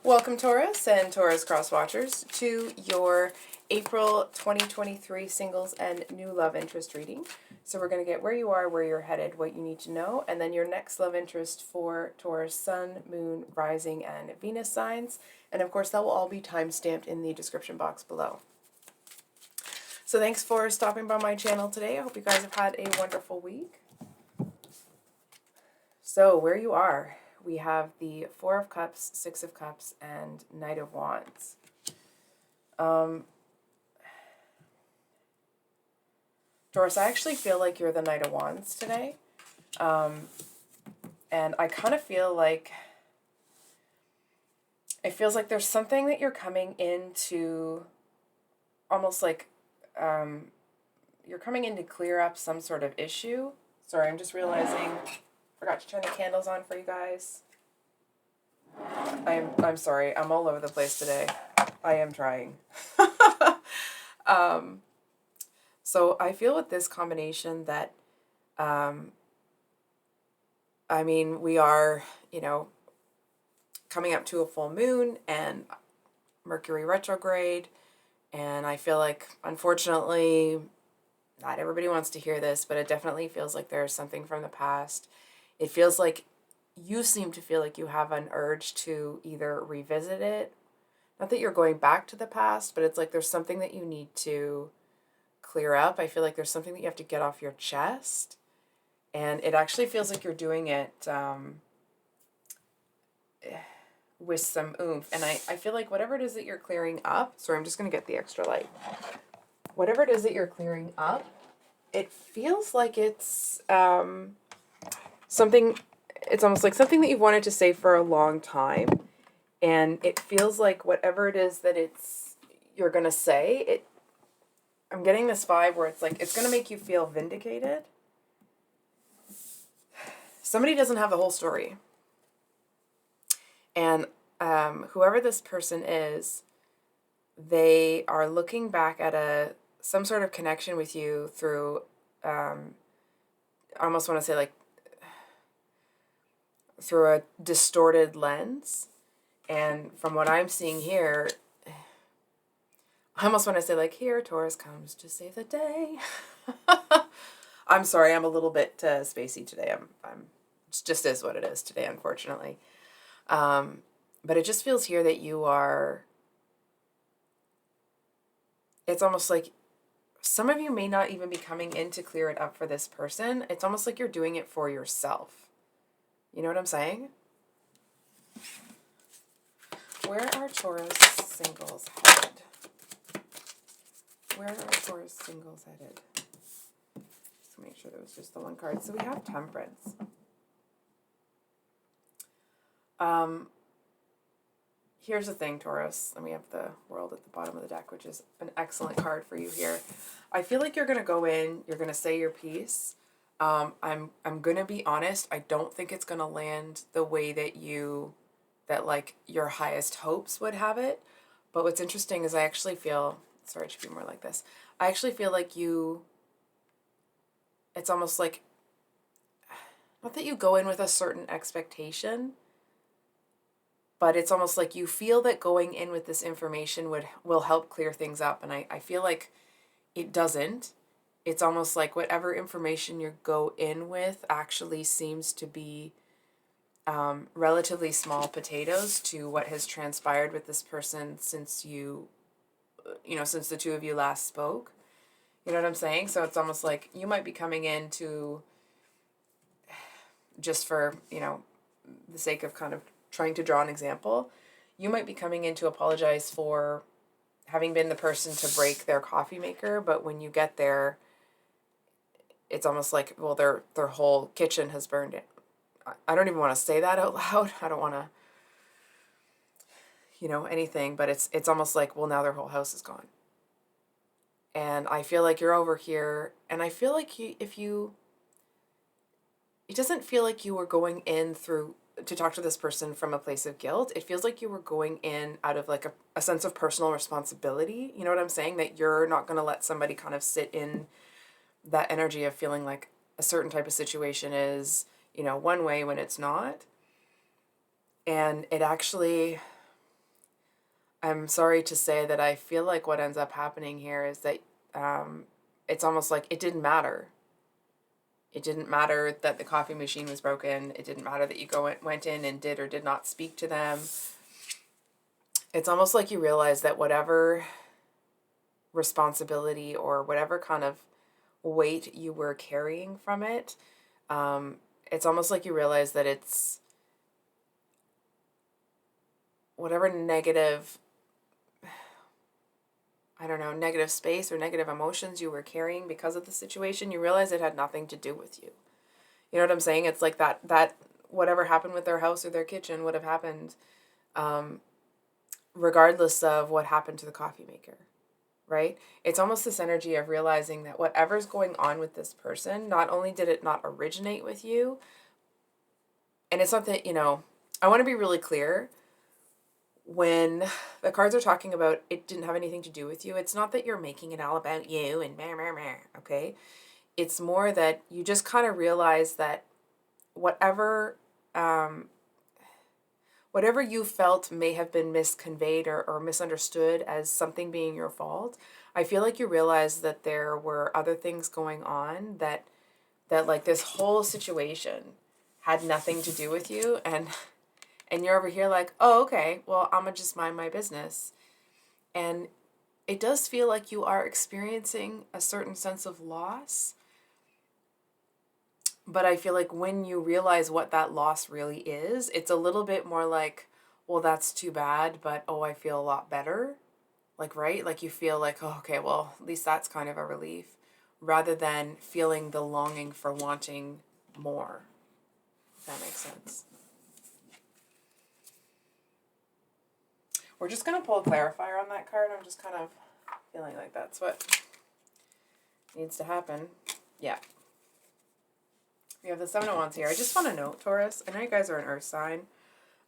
Welcome, Taurus and Taurus Cross Watchers, to your April 2023 singles and new love interest reading. So we're going to get where you are, where you're headed, what you need to know, and then your next love interest for Taurus Sun, Moon, Rising, and Venus signs. And of course, that will all be time-stamped in the description box below. So thanks for stopping by my channel today. I hope you guys have had a wonderful week. So where you are, we have the Four of Cups, Six of Cups, and Knight of Wands. Taurus, I actually feel like you're the Knight of Wands today. And I kind of feel like, it feels like there's something that you're coming into, almost like you're coming in to clear up some sort of issue. Sorry, I'm just realizing, forgot to turn the candles on for you guys. I'm sorry, I'm all over the place today. I am trying. So I feel with this combination that, I mean, we are, coming up to a full moon and Mercury retrograde. And I feel like, unfortunately, not everybody wants to hear this, but it definitely feels like there's something from the past. It feels like you seem to feel like you have an urge to either revisit it. Not that you're going back to the past, but it's like there's something that you need to clear up. I feel like there's something that you have to get off your chest. And it actually feels like you're doing it with some oomph. And I feel like whatever it is that you're clearing up, sorry, I'm just going to get the extra light. Whatever it is that you're clearing up, it feels like it's something, it's almost like something that you've wanted to say for a long time. And it feels like whatever it is that you're going to say, I'm getting this vibe where it's like, it's going to make you feel vindicated. Somebody doesn't have the whole story. And whoever this person is, they are looking back at some sort of connection with you through, I almost want to say like, through a distorted lens. And from what I'm seeing here, I almost want to say like, here Taurus comes to save the day. I'm sorry, I'm a little bit spacey today. It just is what it is today, unfortunately. But it just feels here that you are, it's almost like some of you may not even be coming in to clear it up for this person. It's almost like you're doing it for yourself. You know what I'm saying? Where are Taurus singles headed? Where are Taurus singles headed? Just to make sure there was just the one card. So we have Temperance. Here's the thing, Taurus. And we have the World at the bottom of the deck, which is an excellent card for you here. I feel like you're going to go in, you're going to say your piece. I'm going to be honest. I don't think it's going to land the way that like your highest hopes would have it. But what's interesting is I actually feel, sorry, it should be more like this. I actually feel like it's almost like, not that you go in with a certain expectation, but it's almost like you feel that going in with this information will help clear things up. And I feel like it doesn't. It's almost like whatever information you go in with actually seems to be relatively small potatoes to what has transpired with this person since since the two of you last spoke. You know what I'm saying? So it's almost like you might be coming in to, just for, the sake of kind of trying to draw an example, you might be coming in to apologize for having been the person to break their coffee maker, but when you get there, it's almost like, well, their whole kitchen has burned it. I don't even want to say that out loud. I don't want to, anything, but it's almost like, well, now their whole house is gone. And I feel like you're over here, and I feel like it doesn't feel like you were going in to talk to this person from a place of guilt. It feels like you were going in out of like a sense of personal responsibility. You know what I'm saying? That you're not going to let somebody kind of sit in that energy of feeling like a certain type of situation is, one way when it's not. And it actually, I'm sorry to say that I feel like what ends up happening here is that it's almost like it didn't matter. It didn't matter that the coffee machine was broken. It didn't matter that you went in and did or did not speak to them. It's almost like you realize that whatever responsibility or whatever kind of weight you were carrying from it, it's almost like you realize that it's whatever negative, I don't know, negative space or negative emotions you were carrying because of the situation, you realize it had nothing to do with you. You know what I'm saying? It's like that whatever happened with their house or their kitchen would have happened regardless of what happened to the coffee maker, right? It's almost this energy of realizing that whatever's going on with this person, not only did it not originate with you, and it's not that, I want to be really clear when the cards are talking about it didn't have anything to do with you, it's not that you're making it all about you and meh, meh, meh, okay? It's more that you just kind of realize that whatever whatever you felt may have been misconveyed or misunderstood as something being your fault, I feel like you realize that there were other things going on that like this whole situation had nothing to do with you, and you're over here like, oh, okay, well, I'm gonna just mind my business. And it does feel like you are experiencing a certain sense of loss. But I feel like when you realize what that loss really is, it's a little bit more like, well, that's too bad, but oh, I feel a lot better. Like, right? Like you feel like, oh, okay, well, at least that's kind of a relief, rather than feeling the longing for wanting more. If that makes sense. We're just going to pull a clarifier on that card. I'm just kind of feeling like that's what needs to happen. Yeah. We have the Seven of Wands here. I just want to note, Taurus, I know you guys are an earth sign,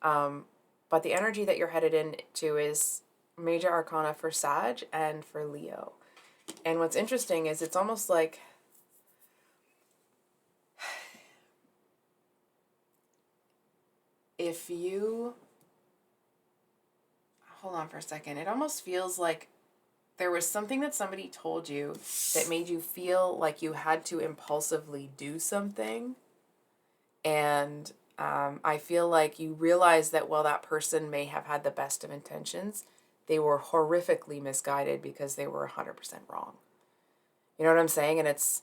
but the energy that you're headed into is major arcana for Sag and for Leo. And what's interesting is it's almost like if you... Hold on for a second. It almost feels like there was something that somebody told you that made you feel like you had to impulsively do something. And I feel like you realize that while that person may have had the best of intentions, they were horrifically misguided because they were 100% wrong. You know what I'm saying? And it's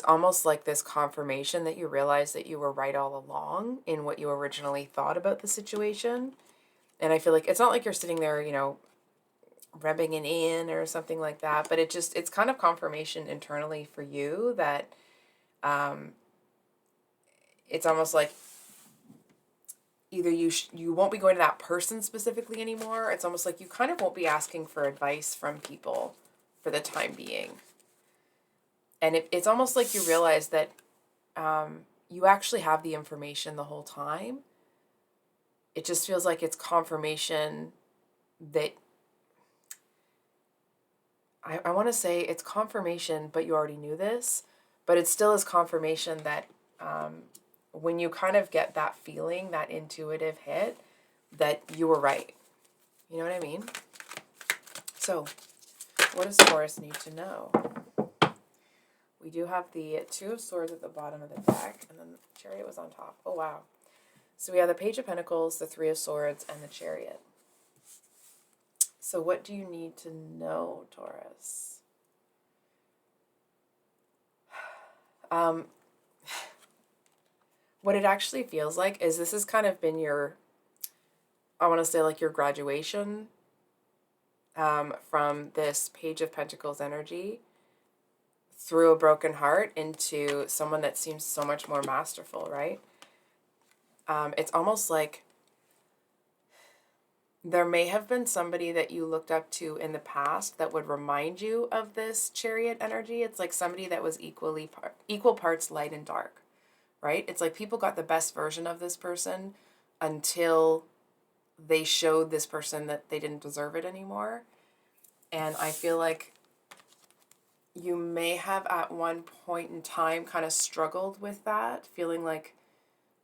almost like this confirmation that you realize that you were right all along in what you originally thought about the situation. And I feel like it's not like you're sitting there, rubbing it in or something like that, but it's kind of confirmation internally for you that it's almost like either you won't be going to that person specifically anymore. It's almost like you kind of won't be asking for advice from people for the time being. And it's almost like you realize that you actually have the information the whole time. It just feels like it's confirmation that I want to say it's confirmation, but you already knew this, but it still is confirmation that when you kind of get that feeling, that intuitive hit, that you were right. You know what I mean? So, what does Taurus need to know? We do have the Two of Swords at the bottom of the deck, and then the Chariot was on top. Oh, wow. So we have the Page of Pentacles, the Three of Swords, and the Chariot. So what do you need to know, Taurus? What it actually feels like is this has kind of been your, I want to say like your graduation from this Page of Pentacles energy through a broken heart into someone that seems so much more masterful, right? It's almost like there may have been somebody that you looked up to in the past that would remind you of this Chariot energy. It's like somebody that was equal parts light and dark, right? It's like people got the best version of this person until they showed this person that they didn't deserve it anymore. And I feel like you may have at one point in time kind of struggled with that, feeling like,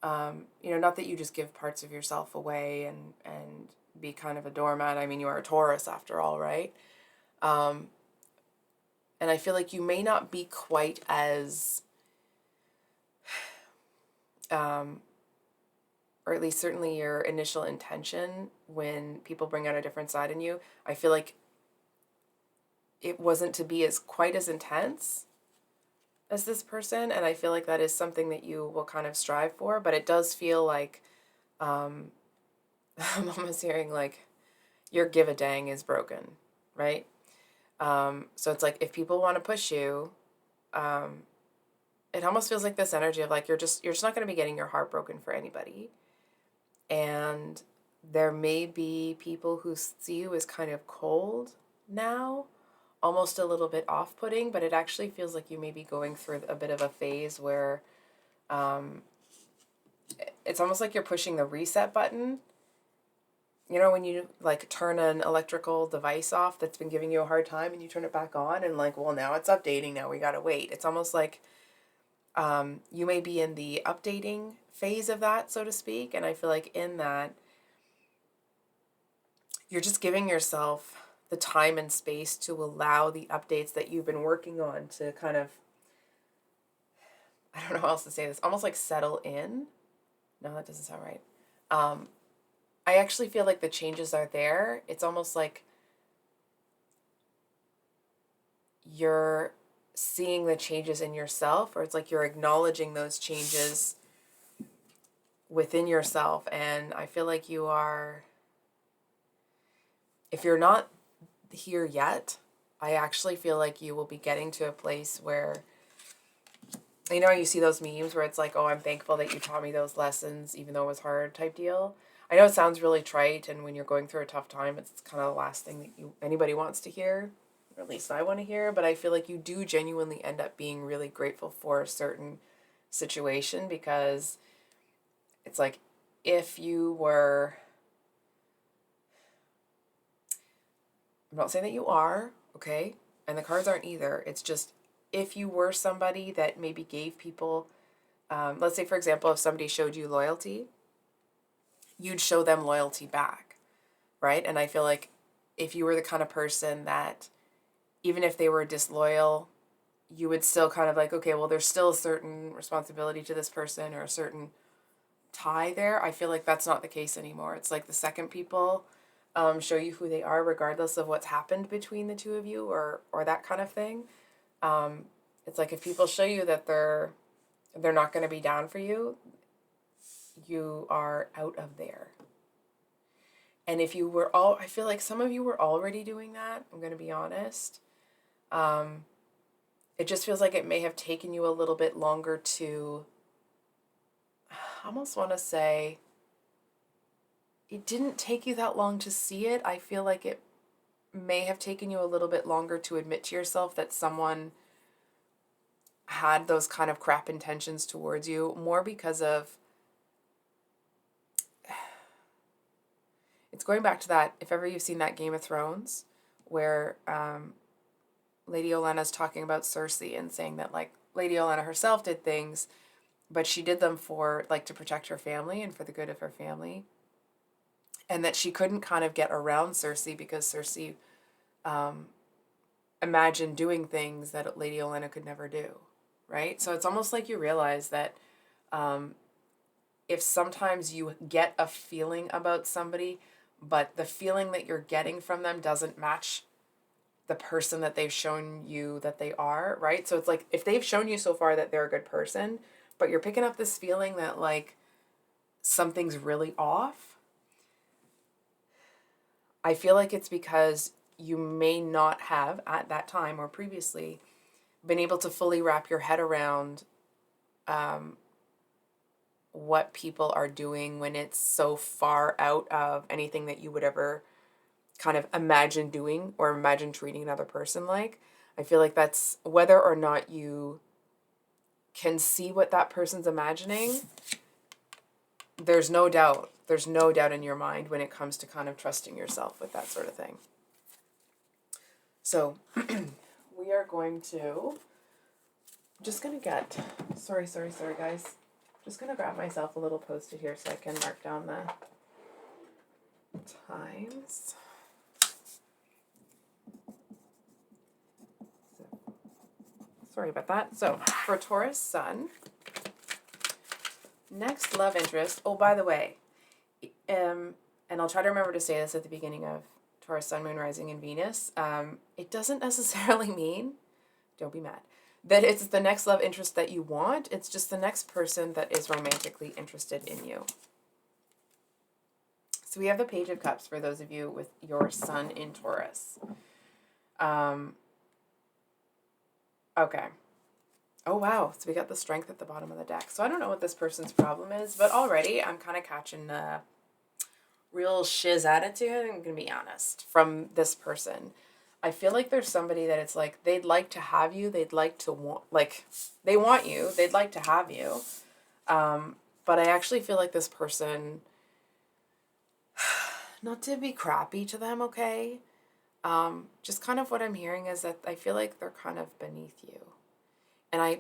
not that you just give parts of yourself away and be kind of a doormat. I mean, you are a Taurus after all, right? And I feel like you may not be quite as, or at least certainly your initial intention when people bring out a different side in you, I feel like it wasn't to be as quite as intense as this person, and I feel like that is something that you will kind of strive for, but it does feel like, I'm almost hearing like your give a dang is broken, right? So it's like if people want to push you, it almost feels like this energy of like you're just not going to be getting your heart broken for anybody. And there may be people who see you as kind of cold now, almost a little bit off-putting, but it actually feels like you may be going through a bit of a phase where it's almost like you're pushing the reset button. You know, when you like turn an electrical device off that's been giving you a hard time and you turn it back on and like, well, now it's updating, now we gotta wait. It's almost like you may be in the updating phase of that, so to speak. And I feel like in that, you're just giving yourself the time and space to allow the updates that you've been working on to kind of, I don't know how else to say this, almost like settle in. No, that doesn't sound right. I actually feel like the changes are there. It's almost like you're seeing the changes in yourself, or it's like you're acknowledging those changes within yourself. And I feel like you are, if you're not here yet, I actually feel like you will be getting to a place where, you know, you see those memes where it's like, oh, I'm thankful that you taught me those lessons, even though it was hard type deal. I know it sounds really trite, and when you're going through a tough time, it's kind of the last thing that anybody wants to hear, or at least I want to hear, but I feel like you do genuinely end up being really grateful for a certain situation, because it's like if you were, I'm not saying that you are, okay, and the cards aren't either, it's just if you were somebody that maybe gave people, let's say for example, if somebody showed you loyalty, you'd show them loyalty back, right? And I feel like if you were the kind of person that, even if they were disloyal, you would still kind of like, okay, well, there's still a certain responsibility to this person or a certain tie there. I feel like that's not the case anymore. It's like the second people show you who they are, regardless of what's happened between the two of you, or that kind of thing. It's like if people show you that they're not going to be down for you, you are out of there. And if you were I feel like some of you were already doing that, I'm going to be honest. It just feels like it may have taken you a little bit longer to, I almost want to say, it didn't take you that long to see it. I feel like it may have taken you a little bit longer to admit to yourself that someone had those kind of crap intentions towards you, more because of, it's going back to that, if ever you've seen that Game of Thrones, where Lady Olenna's talking about Cersei and saying that, like, Lady Olenna herself did things, but she did them for, like, to protect her family and for the good of her family. And that she couldn't kind of get around Cersei because Cersei imagined doing things that Lady Olenna could never do, right? So it's almost like you realize that if sometimes you get a feeling about somebody, but the feeling that you're getting from them doesn't match the person that they've shown you that they are, right? So it's like if they've shown you so far that they're a good person, but you're picking up this feeling that like something's really off, I feel like it's because you may not have at that time or previously been able to fully wrap your head around what people are doing when it's so far out of anything that you would ever kind of imagine doing or imagine treating another person like. I feel like that's whether or not you can see what that person's imagining, there's no doubt in your mind when it comes to kind of trusting yourself with that sort of thing. So we are going to, just going to get, sorry guys. Just going to grab myself a little Post-it here so I can mark down the times. Sorry about that. So for Taurus Sun, next love interest. Oh, by the way, and I'll try to remember to say this at the beginning of Taurus Sun, Moon, Rising, and Venus. It doesn't necessarily mean, don't be mad, that it's the next love interest that you want. It's just the next person that is romantically interested in you. So we have the Page of Cups for those of you with your Sun in Taurus. Okay. Oh, wow. So we got the Strength at the bottom of the deck. So I don't know what this person's problem is, but already I'm kind of catching a real shiz attitude, I'm going to be honest, from this person. I feel like there's somebody that it's like they'd like to have you, they'd like to want, like, they want you, they'd like to have you. But I actually feel like this person, not to be crappy to them, okay? Just kind of what I'm hearing is that I feel like they're kind of beneath you. And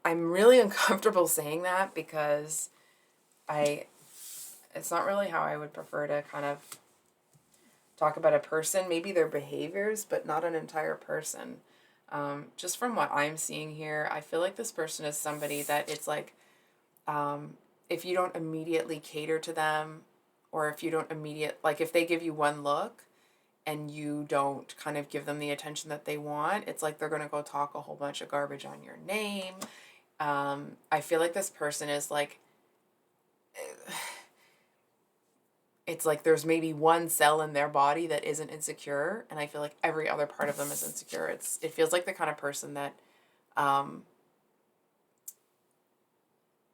I'm really uncomfortable saying that because it's not really how I would prefer to kind of talk about a person, maybe their behaviors, but not an entire person. Just from what I'm seeing here, I feel like this person is somebody that it's like, if you don't immediately cater to them, or if you don't like if they give you one look and you don't kind of give them the attention that they want, it's like they're going to go talk a whole bunch of garbage on your name. I feel like this person is like, it's like there's maybe one cell in their body that isn't insecure, and I feel like every other part of them is insecure. It feels like the kind of person that,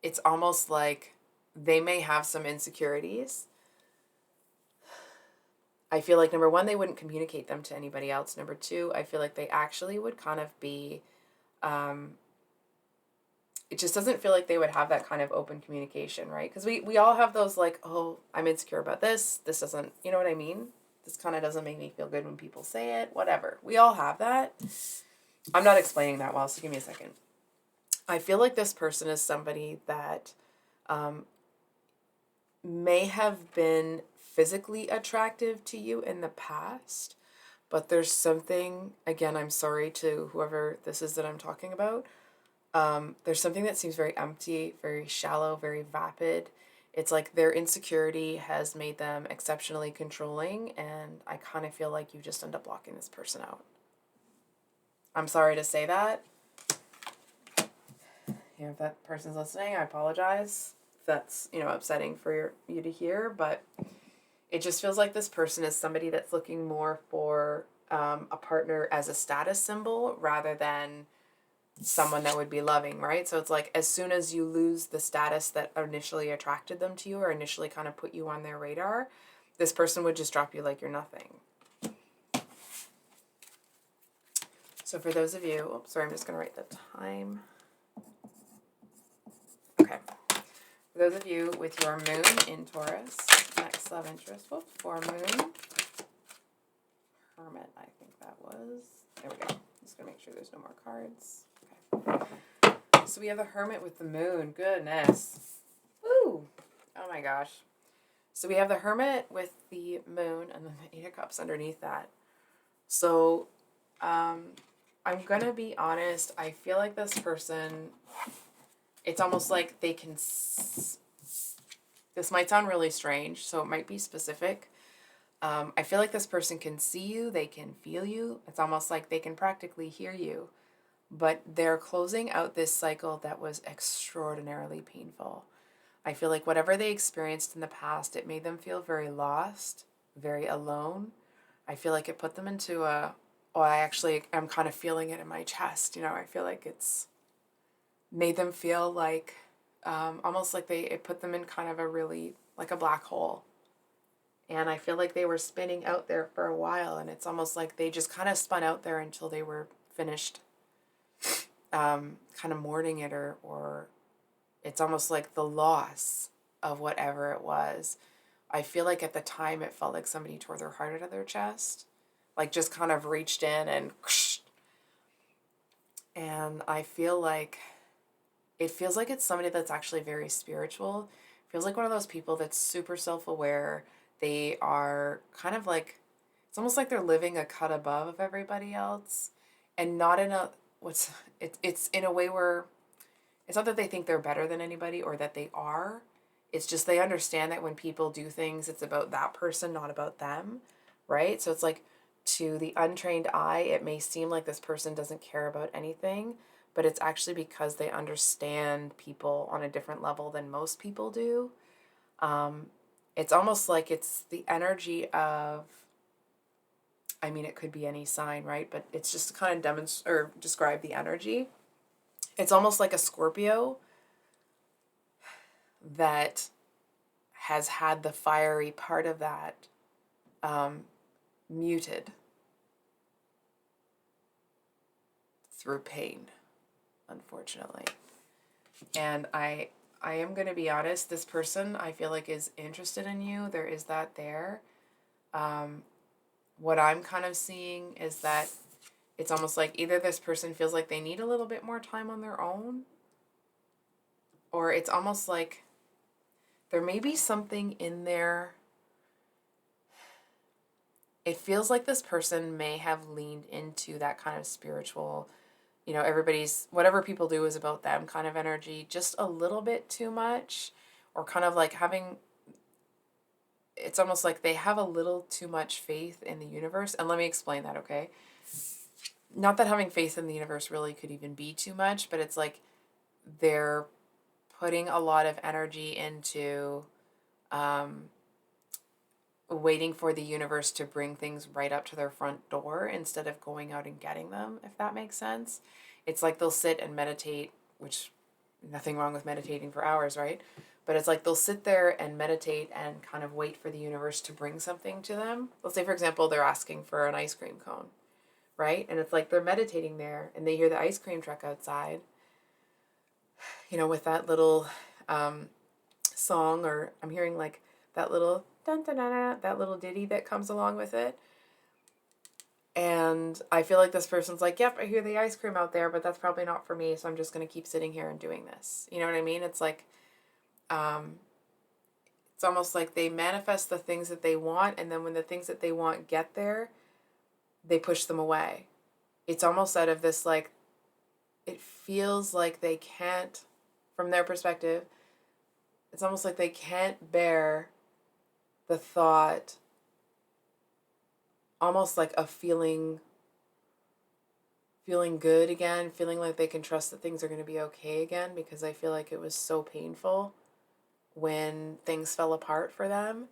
it's almost like they may have some insecurities. I feel like, number one, they wouldn't communicate them to anybody else. Number two, I feel like they actually would kind of be, it just doesn't feel like they would have that kind of open communication, right? Because we all have those like, oh, I'm insecure about this. This doesn't, you know what I mean? This kind of doesn't make me feel good when people say it, whatever. We all have that. I'm not explaining that well, so give me a second. I feel like this person is somebody that may have been physically attractive to you in the past, but there's something, again, I'm sorry to whoever this is that I'm talking about, there's something that seems very empty, very shallow, very vapid. It's like their insecurity has made them exceptionally controlling, and I kind of feel like you just end up blocking this person out. I'm sorry to say that. You know, if that person's listening, I apologize if that's, upsetting for you to hear, but it just feels like this person is somebody that's looking more for a partner as a status symbol rather than someone that would be loving, right? So it's like as soon as you lose the status that initially attracted them to you or initially kind of put you on their radar, this person would just drop you like you're nothing. So for those of you, I'm just going to write the time. Okay. For those of you with your moon in Taurus, next love interest, for moon, Hermit, I think that was. There we go. Just going to make sure there's no more cards. Okay. So we have the Hermit with the moon. Goodness. Woo! Oh my gosh. So we have the Hermit with the moon and then the Eight of Cups underneath that. So I'm going to be honest. I feel like this person, it's almost like they can... This might sound really strange, so it might be specific. I feel like this person can see you. They can feel you. It's almost like they can practically hear you. But they're closing out this cycle that was extraordinarily painful. I feel like whatever they experienced in the past, it made them feel very lost, very alone. I feel like it put them into I'm kind of feeling it in my chest. I feel like it's made them feel like, almost like it put them in kind of a really, like a black hole. And I feel like they were spinning out there for a while, and it's almost like they just kind of spun out there until they were finished kind of mourning it, or it's almost like the loss of whatever it was. I feel like at the time it felt like somebody tore their heart out of their chest, like just kind of reached in and I feel like it feels like it's somebody that's actually very spiritual. It feels like one of those people that's super self-aware. they are kind of like, it's almost like they're living a cut above everybody else, and not in a, it's in a way where it's not that they think they're better than anybody or that they are. It's just they understand that when people do things, it's about that person, not about them, right? So it's like, to the untrained eye, it may seem like this person doesn't care about anything, but it's actually because they understand people on a different level than most people do. Um, it's almost like it's the energy of, I mean, it could be any sign, right? But it's just to kind of demonstrate or describe the energy. It's almost like a Scorpio that has had the fiery part of that muted through pain, unfortunately. And I am going to be honest, this person I feel like is interested in you. There is that there. What I'm kind of seeing is that it's almost like either this person feels like they need a little bit more time on their own, or it's almost like there may be something in there. It feels like this person may have leaned into that kind of spiritual, everybody's, whatever people do is about them kind of energy just a little bit too much, or kind of like having, it's almost like they have a little too much faith in the universe. And let me explain that, okay? Not that having faith in the universe really could even be too much, but it's like they're putting a lot of energy into waiting for the universe to bring things right up to their front door instead of going out and getting them, if that makes sense. It's like they'll sit and meditate, which nothing wrong with meditating for hours, right? But it's like they'll sit there and meditate and kind of wait for the universe to bring something to them. Let's say, for example, they're asking for an ice cream cone, right? And it's like they're meditating there and they hear the ice cream truck outside, with that little song, or I'm hearing like that little dun dun dun, that little ditty that comes along with it. And I feel like this person's like, yep, I hear the ice cream out there, but that's probably not for me, so I'm just going to keep sitting here and doing this. You know what I mean? It's like, it's almost like they manifest the things that they want, and then when the things that they want get there, they push them away. It's almost out of this, like, it feels like they can't, from their perspective, it's almost like they can't bear the thought, almost like a feeling good again, feeling like they can trust that things are going to be okay again, because I feel like it was so painful when things fell apart for them,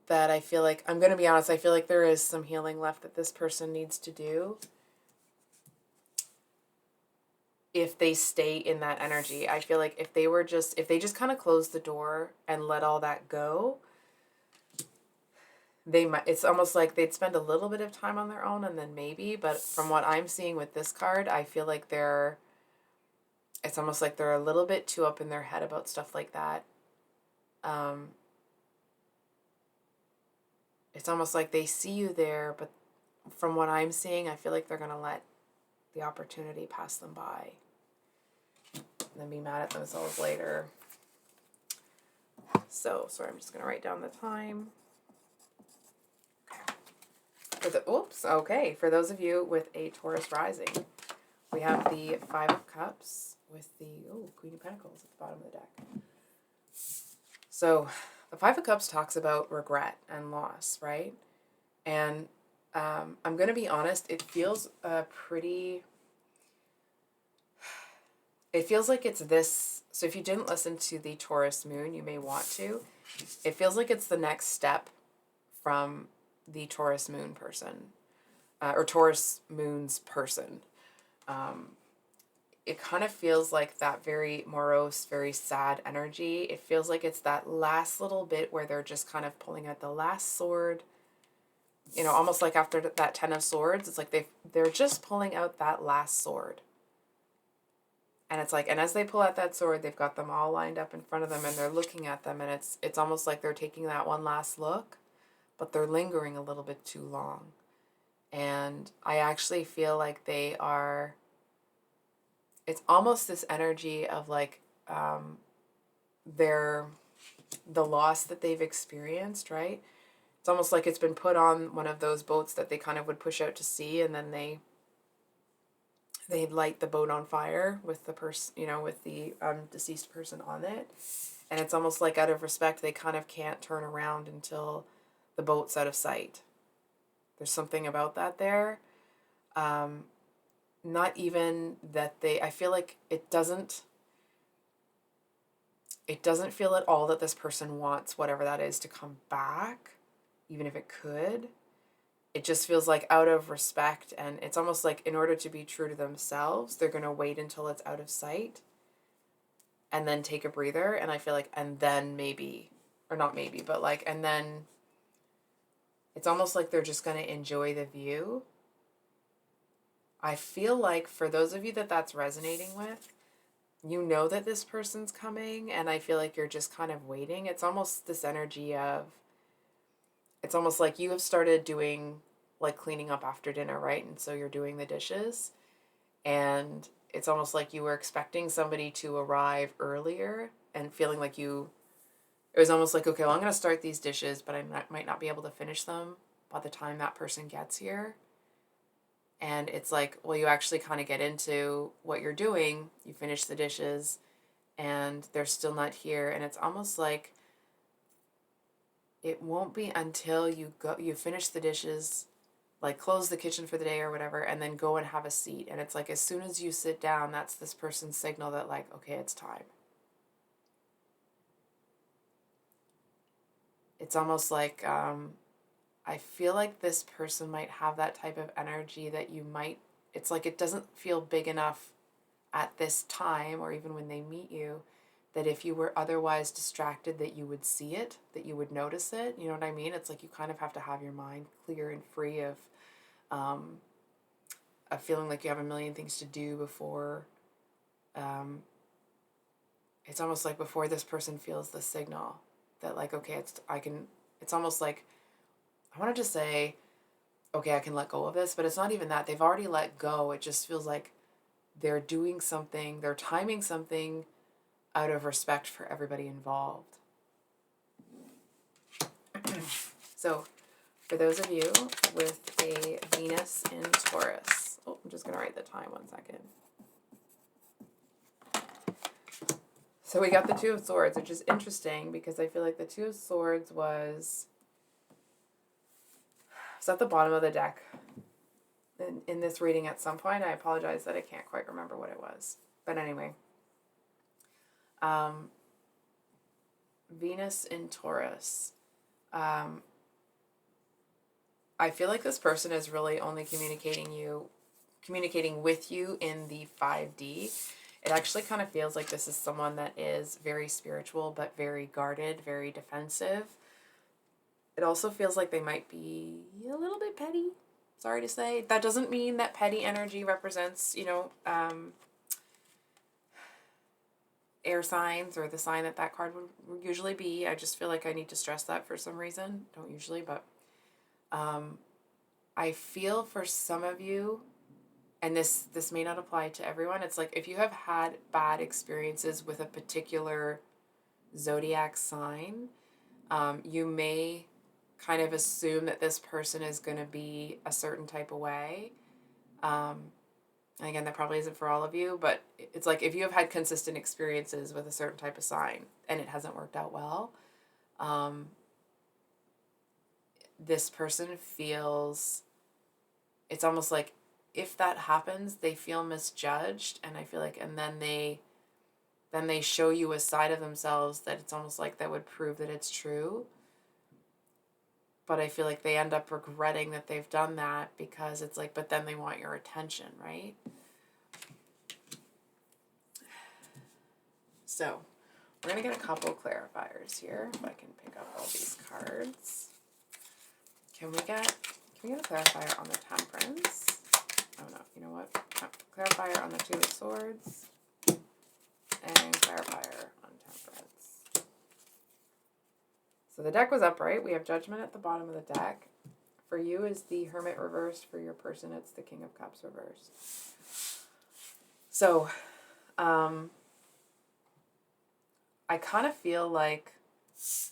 that I feel like, I'm going to be honest, I feel like there is some healing left that this person needs to do if they stay in that energy. I feel like if they just kind of close the door and let all that go, they might, it's almost like they'd spend a little bit of time on their own and then maybe, but from what I'm seeing with this card, I feel like it's almost like they're a little bit too up in their head about stuff like that. It's almost like they see you there, but from what I'm seeing, I feel like they're going to let the opportunity pass them by and then be mad at themselves later. So, sorry, I'm just going to write down the time. For those of you with a Taurus rising, we have the Five of Cups with the Queen of Pentacles at the bottom of the deck. So the Five of Cups talks about regret and loss, right? And I'm going to be honest, it feels it feels like it's this. So if you didn't listen to the Taurus Moon, you may want to. It feels like it's the next step from the Taurus Moon person, or Taurus Moon's person. It kind of feels like that very morose, very sad energy. It feels like it's that last little bit where they're just kind of pulling out the last sword, almost like after that 10 of Swords, it's like they're just pulling out that last sword. And it's like, and as they pull out that sword, they've got them all lined up in front of them and they're looking at them, and it's almost like they're taking that one last look, but they're lingering a little bit too long. And I actually feel like it's almost this energy of like, they're the loss that they've experienced, right? It's almost like it's been put on one of those boats that they kind of would push out to sea, and then they light the boat on fire with the person, with the deceased person on it. And it's almost like out of respect, they kind of can't turn around until the boat's out of sight. There's something about that there. Not even that I feel like it doesn't feel at all that this person wants whatever that is to come back, even if it could. It just feels like out of respect, and it's almost like in order to be true to themselves, they're going to wait until it's out of sight and then take a breather. And I feel like, and then maybe, or not maybe, but like, and then it's almost like they're just going to enjoy the view. I feel like for those of you that that's resonating with, you know that this person's coming, and I feel like you're just kind of waiting. It's almost this energy of, it's almost like you have started doing, like, cleaning up after dinner, right? And so you're doing the dishes, and it's almost like you were expecting somebody to arrive earlier and feeling like it was almost like, okay, well, I'm going to start these dishes, but I might not be able to finish them by the time that person gets here. And it's like, well, you actually kind of get into what you're doing, you finish the dishes, and they're still not here, and it's almost like it won't be until you finish the dishes, like close the kitchen for the day or whatever, and then go and have a seat. And it's like, as soon as you sit down, that's this person's signal that, like, okay, it's time. It's almost like, I feel like this person might have that type of energy that it's like it doesn't feel big enough at this time, or even when they meet you, that if you were otherwise distracted, that you would see it, that you would notice it. You know what I mean? It's like you kind of have to have your mind clear and free of feeling like you have a million things to do before. It's almost like before this person feels the signal that, like, okay, it's almost like, I wanted to say, okay, I can let go of this, but it's not even that. They've already let go. It just feels like they're doing something, they're timing something out of respect for everybody involved. So, for those of you with a Venus in Taurus, I'm just going to write the time 1 second. So we got the Two of Swords, which is interesting because I feel like the Two of Swords was at the bottom of the deck in this reading at some point. I apologize that I can't quite remember what it was. But anyway, Venus in Taurus. I feel like this person is really only communicating with you in the 5D. It actually kind of feels like this is someone that is very spiritual, but very guarded, very defensive. It also feels like they might be a little bit petty. Sorry to say. That doesn't mean that petty energy represents, air signs or the sign that card would usually be. I just feel like I need to stress that for some reason. Don't usually, but I feel for some of you, and this may not apply to everyone, it's like if you have had bad experiences with a particular zodiac sign, you may kind of assume that this person is going to be a certain type of way. And again, that probably isn't for all of you, but it's like if you have had consistent experiences with a certain type of sign and it hasn't worked out well, this person feels, it's almost like if that happens, they feel misjudged, and I feel like, and then they show you a side of themselves that it's almost like that would prove that it's true. But I feel like they end up regretting that they've done that because it's like, but then they want your attention, right? So we're going to get a couple clarifiers here, if I can pick up all these cards. Can we get a clarifier on the Temperance? Oh no, you know what? Clarifier on the Two of Swords. And clarifier on Temperance. So the deck was upright. We have Judgment at the bottom of the deck. For you is the Hermit reversed. For your person, it's the King of Cups reversed. So, I kind of feel like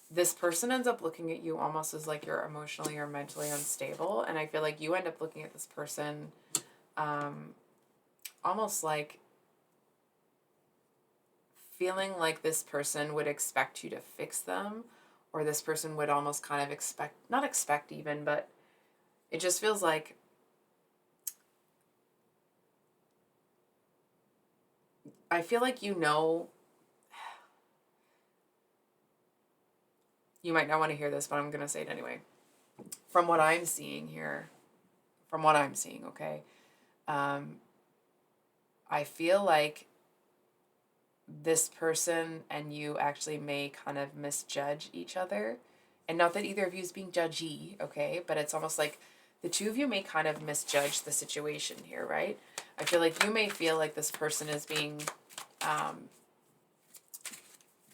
this person ends up looking at you almost as like you're emotionally or mentally unstable. And I feel like you end up looking at this person almost like feeling like this person would expect you to fix them, or this person would almost kind of expect, not expect even, but it just feels like I feel like you might not want to hear this, but I'm going to say it anyway. From what I'm seeing here, okay, I feel like this person and you actually may kind of misjudge each other. And not that either of you is being judgy, okay, but it's almost like the two of you may kind of misjudge the situation here, right? I feel like you may feel like this person is being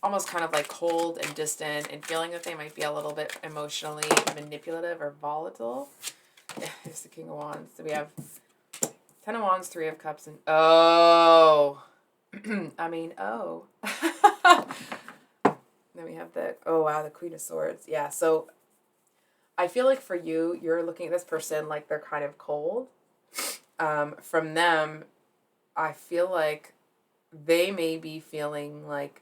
almost kind of like cold and distant, and feeling that they might be a little bit emotionally manipulative or volatile. It's the King of Wands. So we have 10 of Wands, 3 of Cups, and oh. I mean, oh. Then we have the, oh wow, the Queen of Swords. Yeah, so I feel like for you, you're looking at this person like they're kind of cold. From them, I feel like they may be feeling like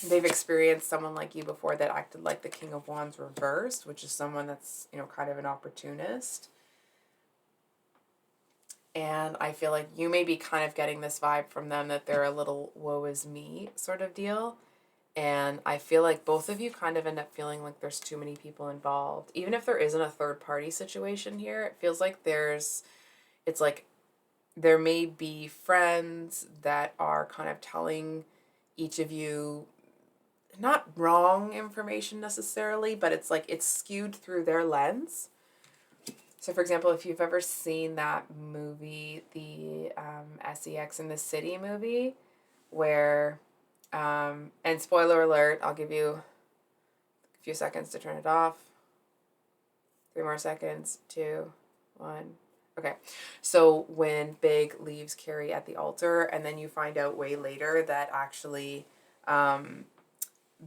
they've experienced someone like you before that acted like the King of Wands reversed, which is someone that's, kind of an opportunist. And I feel like you may be kind of getting this vibe from them that they're a little woe is me sort of deal. And I feel like both of you kind of end up feeling like there's too many people involved. Even if there isn't a third party situation here, it feels like it's like there may be friends that are kind of telling each of you not wrong information necessarily, but it's like it's skewed through their lens. So, for example, if you've ever seen that movie, the SEX in the City movie, where, and spoiler alert, I'll give you a few seconds to turn it off. 3 more seconds, 2, 1. Okay, so when Big leaves Carrie at the altar, and then you find out way later that actually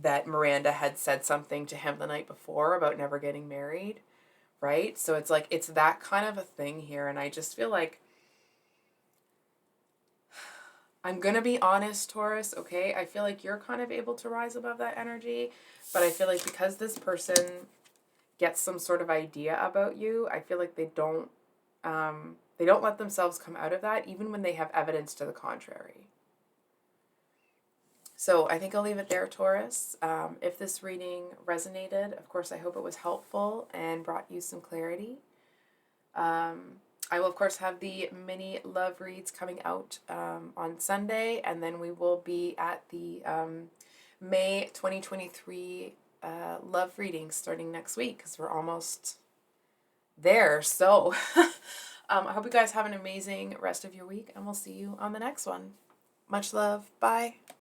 that Miranda had said something to him the night before about never getting married, right? So it's like, it's that kind of a thing here, and I just feel like, I'm going to be honest, Taurus, okay? I feel like you're kind of able to rise above that energy, but I feel like because this person gets some sort of idea about you, I feel like they don't let themselves come out of that, even when they have evidence to the contrary. So I think I'll leave it there, Taurus. If this reading resonated, of course, I hope it was helpful and brought you some clarity. I will, of course, have the mini love reads coming out on Sunday, and then we will be at the May 2023 love readings starting next week, because we're almost there. So I hope you guys have an amazing rest of your week, and we'll see you on the next one. Much love. Bye.